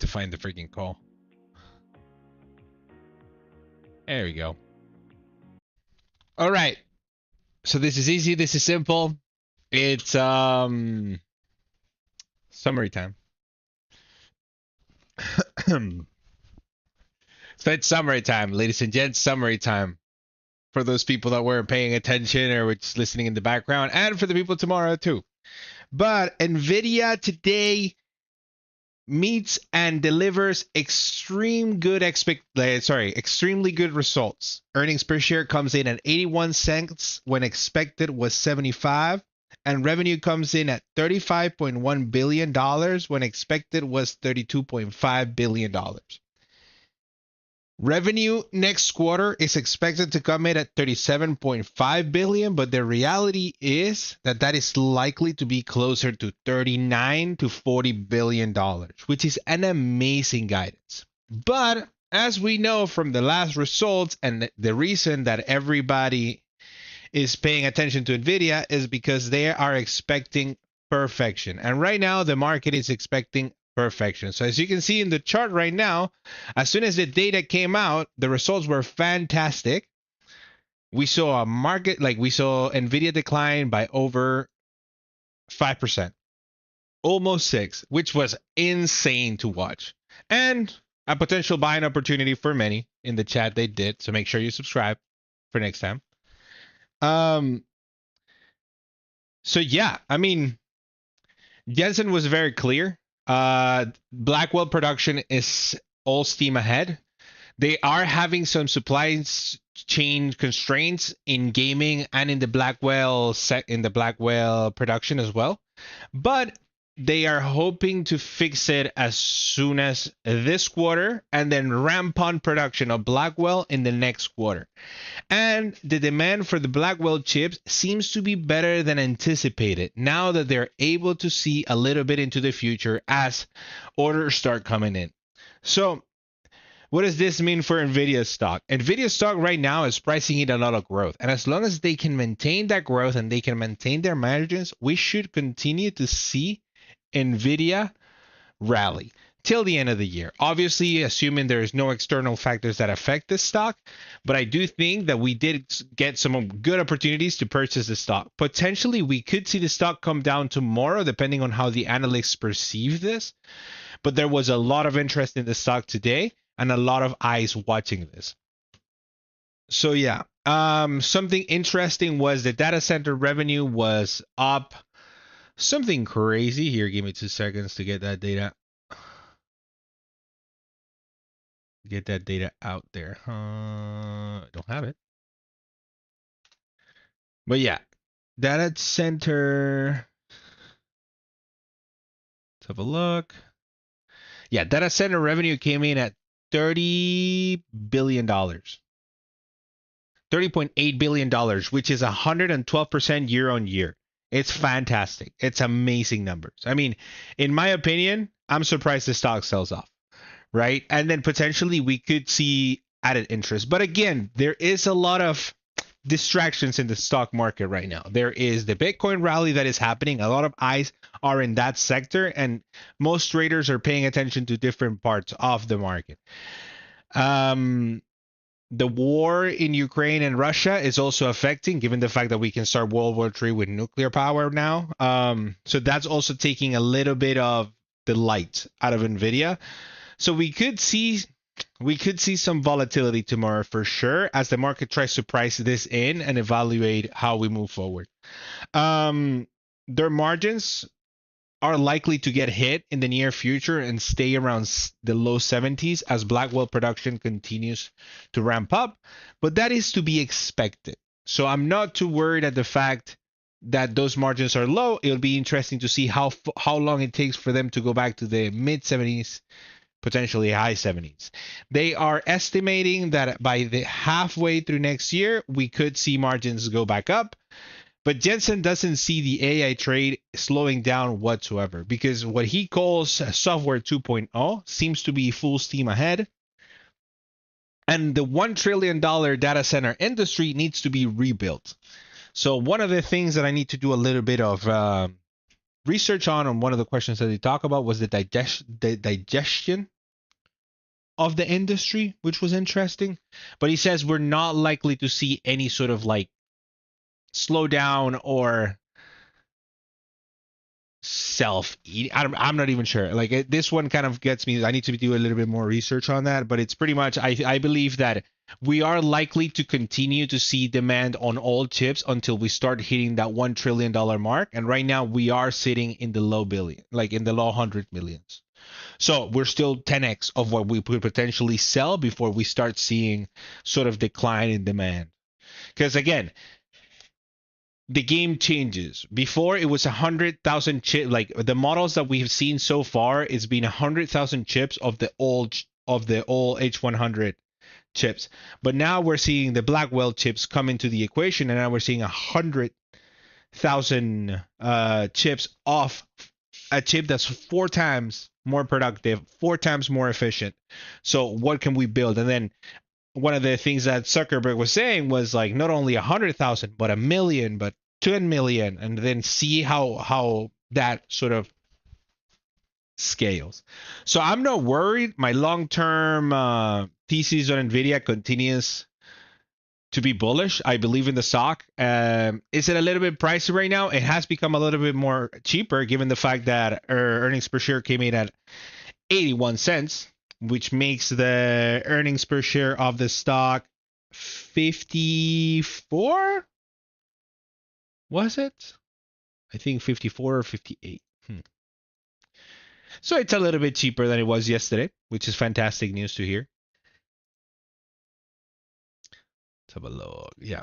to find the freaking call. There we go. All right. So this is easy. This is simple. It's summary time. So it's summary time, ladies and gents. Summary time for those people that weren't paying attention or were just listening in the background, and for the people tomorrow too. But NVIDIA today meets and delivers extremely good results. Earnings per share comes in at 81 cents when expected was 75, and revenue comes in at $35.1 billion when expected was $32.5 billion. Revenue next quarter is expected to come in at 37.5 billion, but the reality is that is likely to be closer to 39 to 40 billion dollars, which is an amazing guidance. But as we know from the last results, and the reason that everybody is paying attention to NVIDIA is because they are expecting perfection. And right now the market is expecting perfection. So as you can see in the chart right now, as soon as the data came out, the results were fantastic. We saw NVIDIA decline by over 5%, almost 6%, which was insane to watch, and a potential buying opportunity for many. In the chat they did, so make sure you subscribe for next time. So yeah, I mean, Jensen was very clear. Blackwell production is all steam ahead. They are having some supply chain constraints in gaming and in the Blackwell production as well, but they are hoping to fix it as soon as this quarter and then ramp on production of Blackwell in the next quarter. And the demand for the Blackwell chips seems to be better than anticipated now that they're able to see a little bit into the future as orders start coming in. So what does this mean for NVIDIA stock? NVIDIA stock right now is pricing in a lot of growth. And as long as they can maintain that growth and they can maintain their margins, we should continue to see NVIDIA rally till the end of the year. Obviously, assuming there is no external factors that affect this stock, but I do think that we did get some good opportunities to purchase the stock. Potentially, we could see the stock come down tomorrow, depending on how the analysts perceive this. But there was a lot of interest in the stock today and a lot of eyes watching this. So yeah, something interesting was the data center revenue was up something crazy. Here, give me 2 seconds to get that data. Get that data out there. I don't have it. But yeah, data center. Let's have a look. Yeah, data center revenue came in at $30 billion. $30.8 billion, which is 112% year on year. It's fantastic. It's amazing numbers. I mean, in my opinion, I'm surprised the stock sells off, right? And then potentially we could see added interest. But again, there is a lot of distractions in the stock market right now. There is the Bitcoin rally that is happening. A lot of eyes are in that sector, and most traders are paying attention to different parts of the market. The war in Ukraine and Russia is also affecting, given the fact that we can start World War III with nuclear power now. So that's also taking a little bit of the light out of NVIDIA. So we could see some volatility tomorrow for sure, as the market tries to price this in and evaluate how we move forward. Their margins are likely to get hit in the near future and stay around the low 70s as Blackwell production continues to ramp up, but that is to be expected. So I'm not too worried at the fact that those margins are low. It'll be interesting to see how long it takes for them to go back to the mid 70s, potentially high 70s. They are estimating that by the halfway through next year, we could see margins go back up. But Jensen doesn't see the AI trade slowing down whatsoever, because what he calls software 2.0 seems to be full steam ahead. And the $1 trillion data center industry needs to be rebuilt. So one of the things that I need to do a little bit of research on one of the questions that they talk about was the digestion of the industry, which was interesting. But he says we're not likely to see any sort of like slowdown or self-eating. I'm not even sure. Like this one kind of gets me. I need to do a little bit more research on that. But it's pretty much, I believe that we are likely to continue to see demand on all chips until we start hitting that $1 trillion mark. And right now we are sitting in the low billion, like in the low 100 millions. So we're still 10x of what we could potentially sell before we start seeing sort of decline in demand. Because again, the game changes. Before it was 100,000 chip, like the models that we've seen so far, it's been 100,000 chips of the old H100 chips. But now we're seeing the Blackwell chips come into the equation, and now we're seeing 100,000 chips off a chip that's 4 times more productive, 4 times more efficient. So what can we build? And then one of the things that Zuckerberg was saying was like not only 100,000, but 1,000,000, but 10 million, and then see how that sort of scales. So I'm not worried. My long-term thesis on NVIDIA continues to be bullish. I believe in the stock. Is it a little bit pricey right now? It has become a little bit more cheaper given the fact that earnings per share came in at 81 cents, which makes the earnings per share of the stock 54. Was it? I think 54 or 58. So it's a little bit cheaper than it was yesterday, which is fantastic news to hear. Let's have a look. Yeah.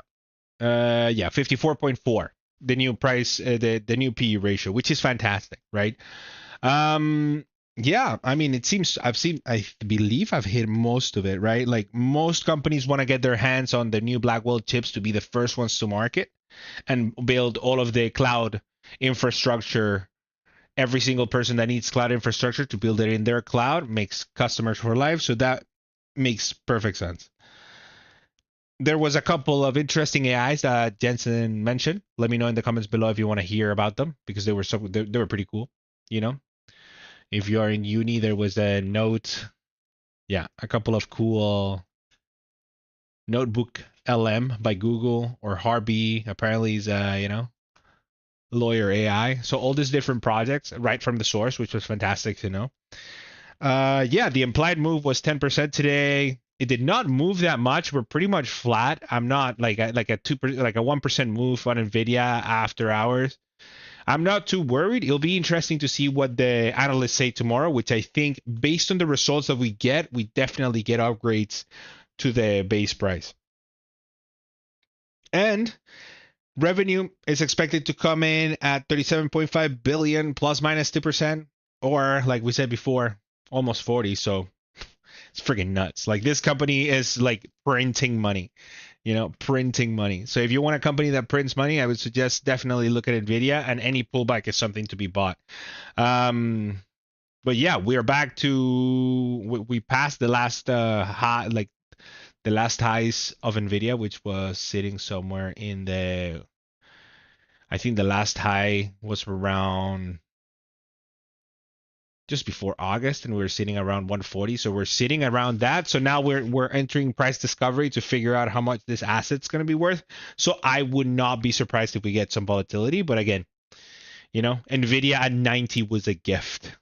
54.4. The new price, the new PE ratio, which is fantastic, right? Yeah, I mean, it seems I believe I've hit most of it, right? Like most companies want to get their hands on the new Blackwell chips to be the first ones to market and build all of the cloud infrastructure. Every single person that needs cloud infrastructure to build it in their cloud makes customers for life. So that makes perfect sense. There was a couple of interesting AIs that Jensen mentioned. Let me know in the comments below if you want to hear about them because they were pretty cool. You know, if you are in uni, there was a note. Yeah, a couple of cool notebook LM by Google, or Harvey apparently is lawyer AI. So all these different projects right from the source, which was fantastic to know. Yeah, the implied move was 10% today. It did not move that much. We're pretty much flat. I'm not like a 2%, like a 1% move on NVIDIA after hours. I'm not too worried. It'll be interesting to see what the analysts say tomorrow, which I think based on the results that we definitely get upgrades to the base price. And revenue is expected to come in at 37.5 billion plus minus 2%, or like we said before, almost 40. So it's freaking nuts. Like this company is like printing money, printing money. So if you want a company that prints money, I would suggest definitely look at NVIDIA, and any pullback is something to be bought. But yeah, we are back to, we passed the last high, like the last highs of NVIDIA, which was sitting somewhere in the, I think the last high was around just before August, and we were sitting around 140. So we're sitting around that. So now we're entering price discovery to figure out how much this asset's going to be worth. So I would not be surprised if we get some volatility. But again, NVIDIA at 90 was a gift.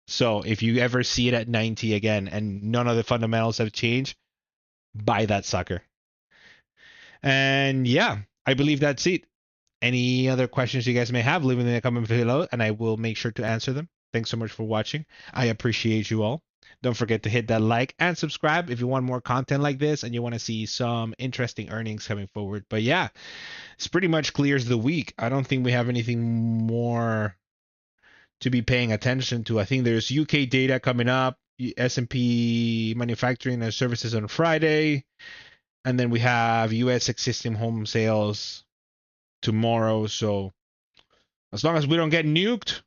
So if you ever see it at 90 again and none of the fundamentals have changed, buy that sucker. And yeah, I believe that's it. Any other questions you guys may have, leave them in the comment below, and I will make sure to answer them. Thanks so much for watching. I appreciate you all. Don't forget to hit that like and subscribe if you want more content like this and you want to see some interesting earnings coming forward. But yeah, it's pretty much clears the week. I don't think we have anything more to be paying attention to. I think there's UK data coming up, S&P manufacturing and services on Friday, and then we have US existing home sales tomorrow. So as long as we don't get nuked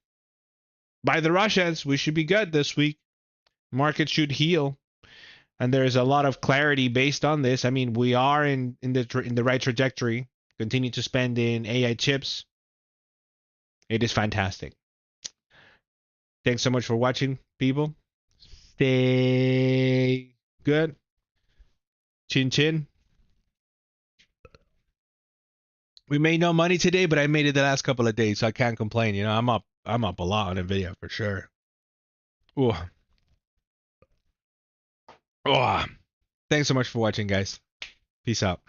by the Russians, we should be good this week. Market should heal, and there's a lot of clarity based on this. I mean, we are in the right trajectory. Continue to spend in AI chips. It is fantastic. Thanks so much for watching, people. Stay Good. Chin chin. We made no money today, but I made it the last couple of days, so I can't complain. You know, I'm up a lot on NVIDIA for sure. Ooh. Oh. Thanks so much for watching, guys. Peace out.